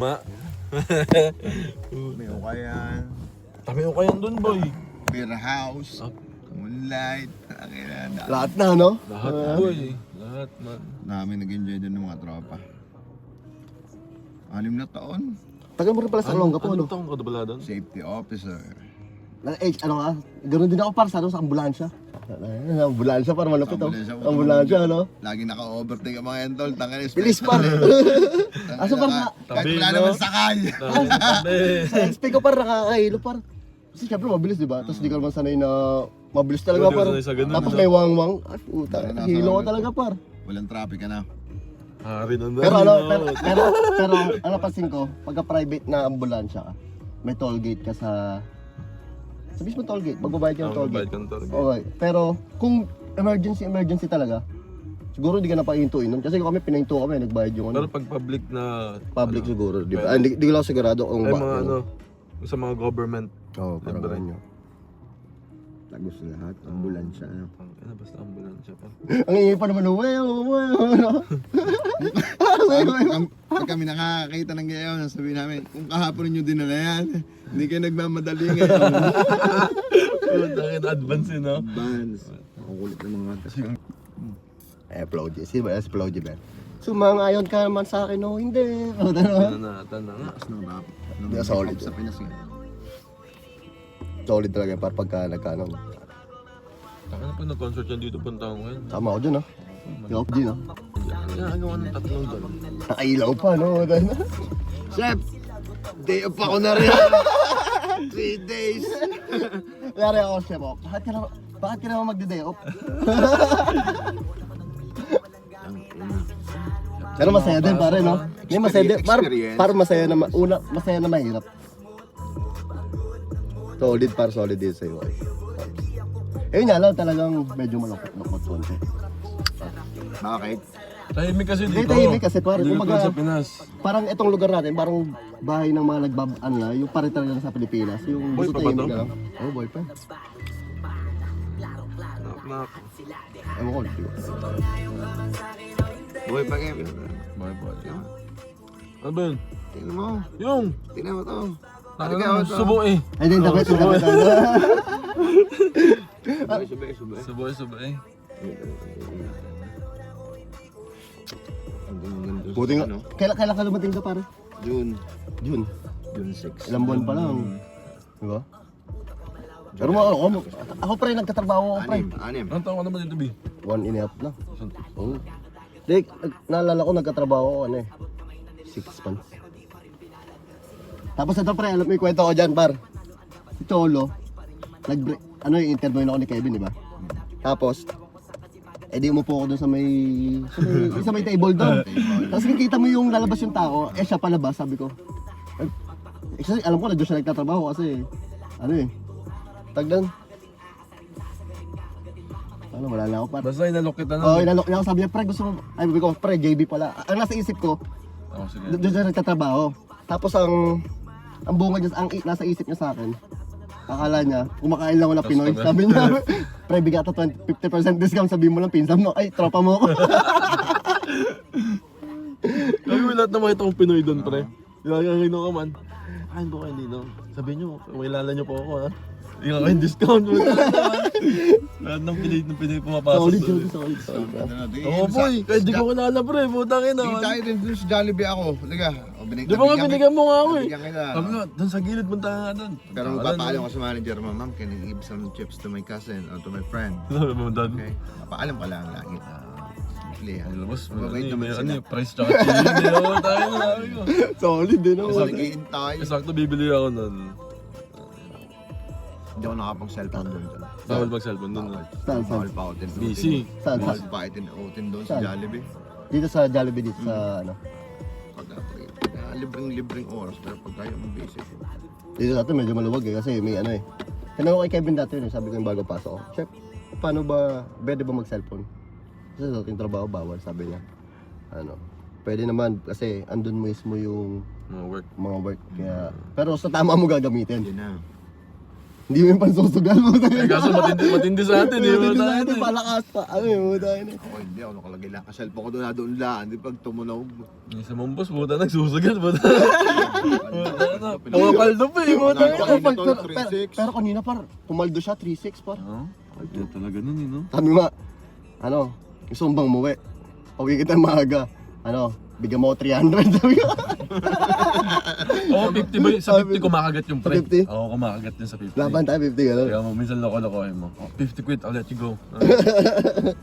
Ma. May ukayan. Kami ko kayan dun, boy. Beer house. Moonlight. Lahat na, no? Lahat, boy. Lahat, man. Namin nag-enjoy din ng mga tropa. 6 na taon. Tagal mo rin pala sa Olongapo, no? Anong taong ka dabala doon? Safety officer. Ano ka? Ganoon din ako para sa ambulansya. Ambulansya para malapit, oh. Ambulansya, ano? Lagi naka-overtake ang mga yan, tol. Tangalis. Bilis par. Aso par na? Kahit Tabi, wala no? naman sakay. Tabi. Sa XP ko par nakakahilo par. Kasi syempre mabilis, di ba? Tapos di ka naman sanay na mabilis talaga Di ka par. sanay sa ganun, Tapos no? may wang-wang. Ay, puta. Tara na, Hilo ka sa- talaga par. Walang traffic ka na. Hari na Pero ano, pero ang napansin ko, pagka private na ambulansya ka, may toll gate ka sa mismo toll gate, magbabayad ka ng toll gate. Okay, pero kung emergency talaga, siguro hindi ka na pahintuin nun. Kasi kami pinahinto kami, nagbayad yung Pero ano. pag public na... Public ano, siguro, di pwede. ba? Hindi ko lang sigurado kung Ay, mga ano, sa mga government. Oo, parang Libre. ganyan. Tagos lahat. Ambulansya. Ano? Ano, basta ambulansya pa. Ang ingay pa naman, Pag kami nakakita ng gayon, sabihin namin, kung kahapon nyo dinala yan, hindi kayo nagmamadali ngayon. Tangin advance yun, no? Advance. Ang kulit ng mga Applaud, si ba? Applaud, ba? Sumangayon ka naman sa akin, no? Hindi. Tana nga. taas ng rap. Hindi, solid. Sa Pinas nga. Solid talaga para pagka nagkano. Tangin pag nag-concert yan dito, punta ako ngayon. Tama ako dyan, no? Yung ako dyan, no? Ginagawa ng tatlong doon. Nakailaw pa, no? Chef! Day off ako na rin. 3 days. Kaya ako, chef, oh. Bakit ka naman magde-day off? Pero masaya din pare, no? Hindi masaya din. Para masaya na masaya na mahirap. Solid din sa'yo. Eh nga lang talagang medyo malungkot konti. Bakit? Tahimik kasi Hindi dito. tahimik kasi pare, Hindi kumbaga sa Pinas. parang itong lugar natin, parang bahay ng mga nagbabaan na, yung pare talaga sa Pilipinas, yung Boy gusto pa ba tahimik to? na lang. Oh, boy pa. Knock. Ewan ko, hindi ko. Buhay pa kayo. Boy. Ano ba yun? Tingnan mo. Yung! Tingnan mo to. Ano, subo eh. Ay, hindi, dapat. Subo eh. Buti nga, kailan ka lumating ka pare? June. June. June 6. Ilang buwan pa lang. Di ba? Pero ako pa rin nagkatrabaho ako pa rin. 6. Anong taon ka naman dito, B? 1.5 na. Oo. Like, naalala ko nagkatrabaho ako 6 months. Tapos ito pre, alam mo yung kwento ko dyan par. Si Cholo, yung interview na ako ni Kevin, di ba? Tapos, di umupo ako doon sa may table doon. Tapos nakikita mo yung lalabas yung tao, siya palabas, sabi ko. Actually, alam ko na doon siya nagtatrabaho kasi, tagdan. Wala na ako par. Basta inalok kita na. Oo, inalok niya ako, sabi niya, pre, gusto mo, sabi ko, pre, JB pala. Ang nasa isip ko, Sige. doon siya nagtatrabaho. Tapos ang bunga niya, nasa isip niya sa akin, akala niya, kumakain lang ako na Pinoy. Sabi niya, pre, bigata 50% discount, sabi mo lang, pinsan mo, ay, tropa mo ako. Sabi mo lahat na makita kong Pinoy doon, pre. Ilagagino ka man. Kain po kayo dito. Sabi nyo, kilala nyo po ako, ha? Hindi ka kayong discount mo. Lahat ng Pinoy pumapasok Solid doon. yun, solid. Oo, boy. Kahit di ko kilala, pre. Putang ina. Hindi tayo din dun sa Jollibee ako. Liga. Di ba nga binigyan mo nga ako eh. Binigyan kita. Sabi nga, doon sa gilid, punta nga doon. Pero magpapaalam ko sa manager mo, ma'am, can you give some chips to my cousin or to my friend? Sabi mo doon. Okay? Papaalam ka lang lagi. Simple yan. Boss, Mabait naman sila. price tsaka chili. Hindi ako tayo na sabi ko. Solid din ako. Naghihintay. Sakto bibili ako nun. Hindi ako nakapag-cellphone doon. Bawal mag-cellphone doon. Saan? Bawal pa ako din. Busy. Saan? Bawal pa utin doon sa Saan? Jollibee. Dito sa Jollibee, dito sa Libreng oras, pero pag tayo busy. Dito sa atin medyo maluwag kasi may Tinanong ko kay Kevin dati sabi ko yung bago pasok ako, Chef, paano ba, pwede ba mag-cellphone? Kasi sa ating trabaho bawal, sabi niya. Pwede naman kasi andun mismo yung Mga work. mga work. Kaya, pero sa tama mo gagamitin. Hindi na. Hindi mo yung pansusugal mo. Eh, kaso matindi sa atin, di ba tayo? Hindi palakas pa. Ano yung tayo na. Ako hindi, ako nakalagay lang. Kaselfo ko doon lang. Hindi pag tumunog. Isa mong boss, buta nagsusugal, buta. Pumapaldo pa eh, buta. Pero kanina par, pumaldo siya, 3-6 par. Oo, kaya talaga nun eh, no? Sabi nga, ano, gusto mong bang umuwi? Pauwi kita maaga. Ano, bigyan mo ako 300. Sabi ko. Oo, 50 ba yun? Sa 50 kumakagat yung pre. 50? Oo, kumakagat yun sa 50. Laban tayo, 50 gano'n. Kaya mo, minsan loko-lokohin mo. Oh, 50 quid, I'll let you go.